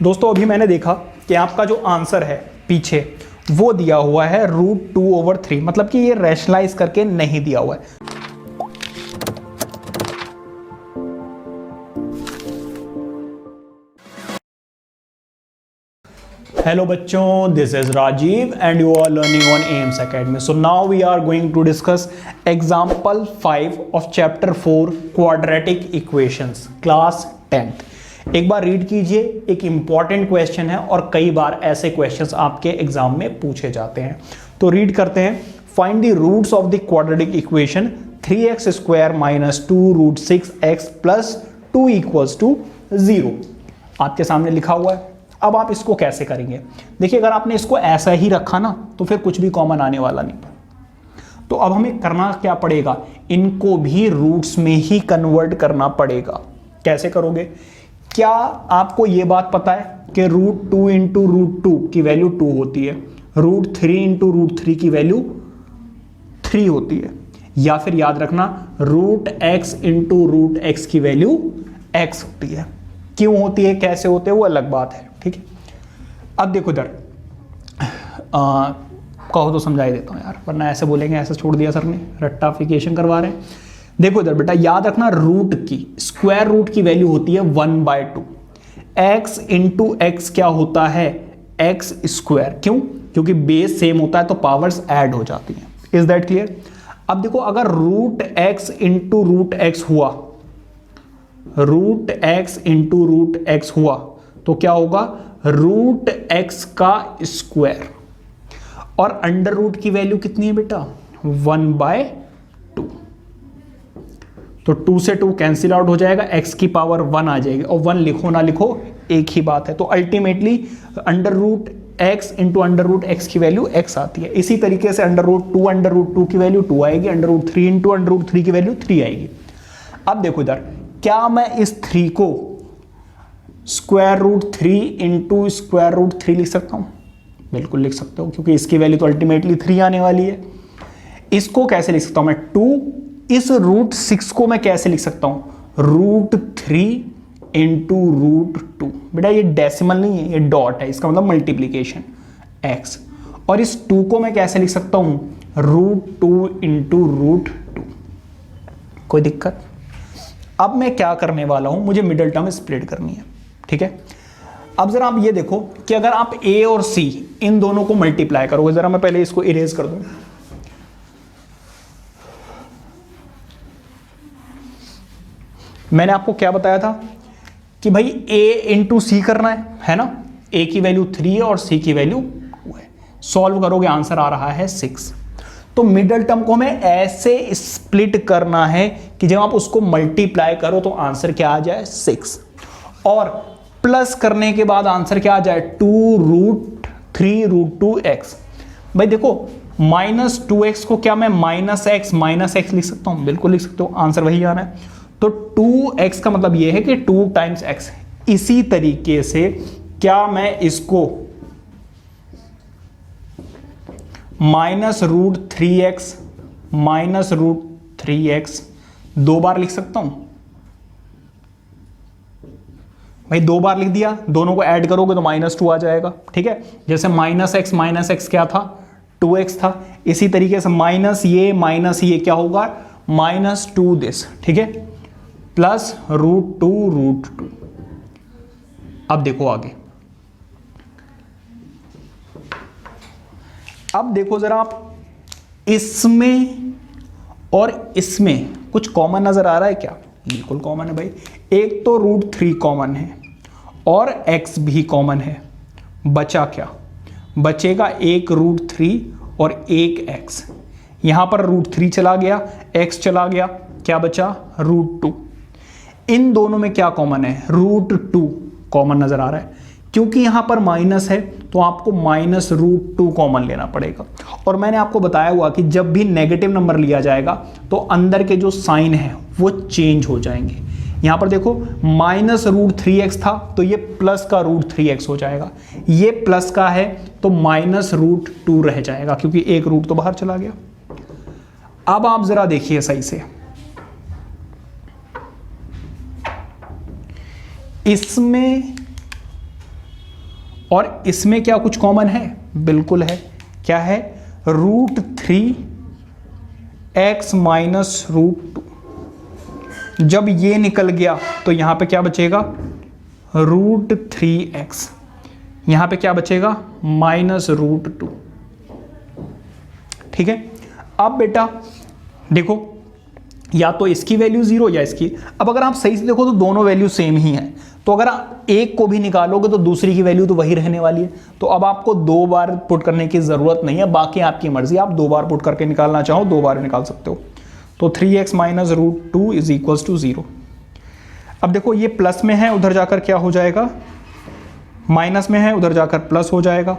दोस्तों अभी मैंने देखा कि आपका जो आंसर है पीछे वो दिया हुआ है √2/3, मतलब कि ये रैशनलाइज करके नहीं दिया हुआ है। Hello बच्चों, this is Rajiv and you are learning on AIMS Academy. So now we are going to discuss example 5 of chapter 4 quadratic equations class 10th. एक बार रीड कीजिए, एक इंपॉर्टेंट क्वेश्चन है और कई बार ऐसे क्वेश्चंस आपके एग्जाम में पूछे जाते हैं। तो रीड करते हैं। Find the roots of the quadratic equation 3x² - 2√6x + 2 = 0 आपके सामने लिखा हुआ है। अब आप इसको कैसे करेंगे? देखिए, अगर आपने इसको ऐसा ही रखा ना तो फिर कुछ भी कॉमन आने वाला नहीं। तो अब हमें करना क्या पड़ेगा? इनको भी रूट्स में ही कन्वर्ट करना पड़ेगा। कैसे करोगे? क्या आपको यह बात पता है कि √2 × √2 की वैल्यू 2 होती है, √3 × √3 की वैल्यू 3 होती है, या फिर याद रखना √x × √x की वैल्यू x होती है। क्यों होती है, कैसे होते हैं, वो अलग बात है। ठीक है, अब देखो इधर कहो तो समझाई देता हूँ यार, वरना ऐसे बोलेंगे ऐसे छोड़ दिया सर ने, रट्टाफिकेशन करवा रहे हैं। देखो इधर बेटा, याद रखना रूट की स्क्वायर रूट की वैल्यू होती है 1/2। x × x क्या होता है? x²। क्यों? क्योंकि बेस सेम होता है तो पावर्स ऐड हो जाती हैं। Is that clear? अब देखो, अगर √x × √x हुआ, √x × √x हुआ तो क्या होगा? √x का स्क्वायर। और अंडर रूट की वैल्यू कितनी है बेटा? 1/2। तो 2 से 2 कैंसिल आउट हो जाएगा, x की पावर 1 आ जाएगी, और 1 लिखो ना लिखो एक ही बात है। तो अल्टीमेटली √x × √x की वैल्यू x आती है। इसी तरीके से √2 √2 की वैल्यू 2 आएगी, √3 × √3 की वैल्यू 3 आएगी। अब देखो इधर, क्या मैं इस 3 को √3 × √3 लिख सकता हूं? बिल्कुल लिख सकते हो, क्योंकि इसकी वैल्यू तो अल्टीमेटली 3 आने वाली है। इसको कैसे लिख सकता हूं मैं? 2। इस √6 को मैं कैसे लिख सकता हूं? √3 × √2। बेटा ये डेसिमल नहीं है, ये डॉट है, इसका मतलब मल्टीप्लीकेशन x। और इस 2 को मैं कैसे लिख सकता हूं? √2 × √2। कोई दिक्कत? अब मैं क्या करने वाला हूं, मुझे मिडिल टर्म स्प्लिट करनी है। ठीक है, अब जरा आप ये देखो कि अगर आप a और c इन दोनों को मल्टीप्लाई करोगे, जरा मैं पहले इसको इरेज कर दूं। मैंने आपको क्या बताया था कि भाई a × c करना है ना? a की वैल्यू 3 है और c की वैल्यू 2 है। सॉल्व करोगे, आंसर आ रहा है 6। तो मिडल टर्म को हमें ऐसे स्प्लिट करना है कि जब आप उसको मल्टीप्लाई करो तो आंसर क्या आ जाए? 6। और प्लस करने के बाद आंसर क्या आ जाए? 2√3 √2x। भाई देखो, -2x को क्या मैं -x लिख सकता हूं? बिल्कुल लिख सकते हो, आंसर वही आना है। तो 2x का मतलब यह है कि 2 × x। इसी तरीके से क्या मैं इसको -√3x -√3x 2 बार लिख सकता हूं? भाई 2 बार लिख दिया, दोनों को ऐड करोगे तो -2 आ जाएगा। ठीक है, जैसे -x क्या था? 2x था। इसी तरीके से ये क्या होगा? -2 दिस। ठीक है, प्लस √2 अब देखो आगे। अब देखो जरा आप, इसमें और इसमें कुछ कॉमन नजर आ रहा है क्या? बिल्कुल कॉमन है भाई। एक तो √3 कॉमन है और x भी कॉमन है। बचा क्या? बचेगा एक √3 और एक x। यहां पर √3 चला गया, x चला गया, क्या बचा? √2। इन दोनों में क्या कॉमन है? √2 कॉमन नजर आ रहा है। क्योंकि यहां पर माइनस है तो आपको -√2 कॉमन लेना पड़ेगा। और मैंने आपको बताया हुआ कि जब भी नेगेटिव नंबर लिया जाएगा तो अंदर के जो साइन है वो चेंज हो जाएंगे। यहां पर देखो, -√3x था तो ये प्लस का √3x हो जाएगा, ये प्लस का है तो -√2 रह जाएगा, क्योंकि एक रूट तो बाहर चला गया। अब आप जरा देखिए सही से, इसमें और इसमें क्या कुछ कॉमन है? बिल्कुल है। क्या है? √3x minus √2। जब ये निकल गया तो यहां पे क्या बचेगा? √3x। यहां पे क्या बचेगा? माइनस √2। ठीक है। अब बेटा देखो, या तो इसकी वैल्यू 0 या इसकी। अब अगर आप सही से देखो तो दोनों वैल्यू सेम ही है, तो अगर आप एक को भी निकालोगे तो दूसरी की वैल्यू तो वही रहने वाली है। तो अब आपको 2 बार पुट करने की जरूरत नहीं है, बाकी आपकी मर्जी, आप 2 बार पुट करके निकालना चाहो 2 बार निकाल सकते हो। तो 3x minus √2 is equals to 0। अब देखो ये प्लस में है, उधर जाकर क्या हो जाएगा? माइनस में है, उधर जाकर प्लस हो जाएगा।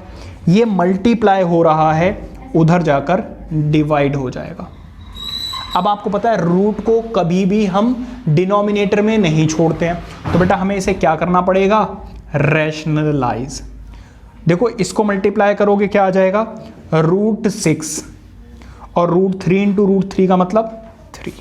ये मल्टीप्लाई हो रहा है, उधर जाकर डिवाइड हो जाएगा। अब आपको पता है रूट को कभी भी हम डिनोमिनेटर में नहीं छोड़ते हैं, तो बेटा हमें इसे क्या करना पड़ेगा? रैशनलाइज। देखो इसको मल्टीप्लाई करोगे क्या आ जाएगा? √6 और √3 इंटू √3 का मतलब 3।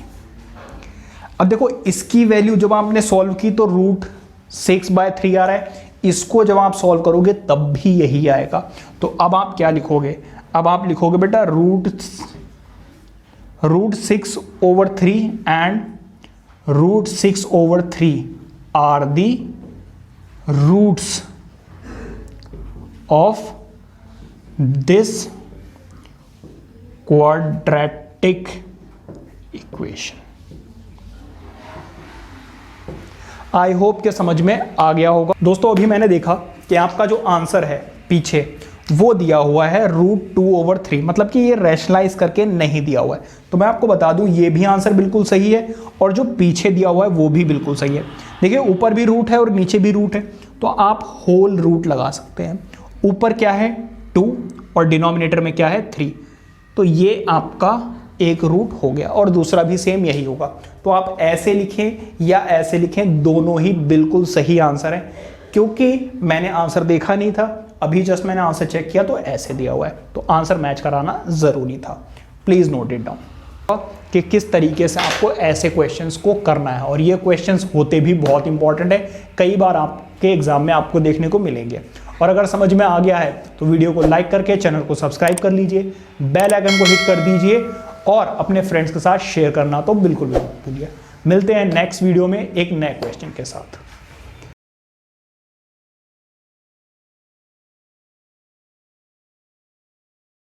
अब देखो इसकी वैल्यू जब आपने सॉल्व की तो √6/3 आ रहा है, इसको जब आप सॉल्व करोगे तब भी यही आएगा। तो अब आप क्या लिखोगे? अब आप लिखोगे बेटा √6/3 and √6/3 are the roots of this quadratic equation. I hope के समझ में आ गया होगा। दोस्तों अभी मैंने देखा कि आपका जो आंसर है पीछे वो दिया हुआ है √2/3, मतलब कि ये रैशनलाइज करके नहीं दिया हुआ है। तो मैं आपको बता दूं ये भी आंसर बिल्कुल सही है और जो पीछे दिया हुआ है वो भी बिल्कुल सही है। देखिए ऊपर भी रूट है और नीचे भी रूट है, तो आप होल रूट लगा सकते हैं। ऊपर क्या है? 2 और डिनोमिनेटर में क्या है? 3। तो ये आपका एक रूट हो गया और दूसरा भी सेम यही होगा। तो आप ऐसे लिखें या ऐसे लिखें, दोनों ही बिल्कुल सही आंसर है। क्योंकि मैंने आंसर देखा नहीं था, अभी जस्ट मैंने आंसर चेक किया तो ऐसे दिया हुआ है, तो आंसर मैच कराना जरूरी था। प्लीज नोट इट डाउन कि किस तरीके से आपको ऐसे क्वेश्चंस को करना है, और ये क्वेश्चंस होते भी बहुत इंपॉर्टेंट है, कई बार आपके एग्जाम में आपको देखने को मिलेंगे। और अगर समझ में आ गया है तो वीडियो को लाइक करके चैनल को सब्सक्राइब कर लीजिए, बेल आइकन को हिट कर दीजिए और अपने फ्रेंड्स के साथ शेयर करना तो बिल्कुल भी मत भूलिए। मिलते हैं नेक्स्ट वीडियो में एक नए क्वेश्चन के साथ।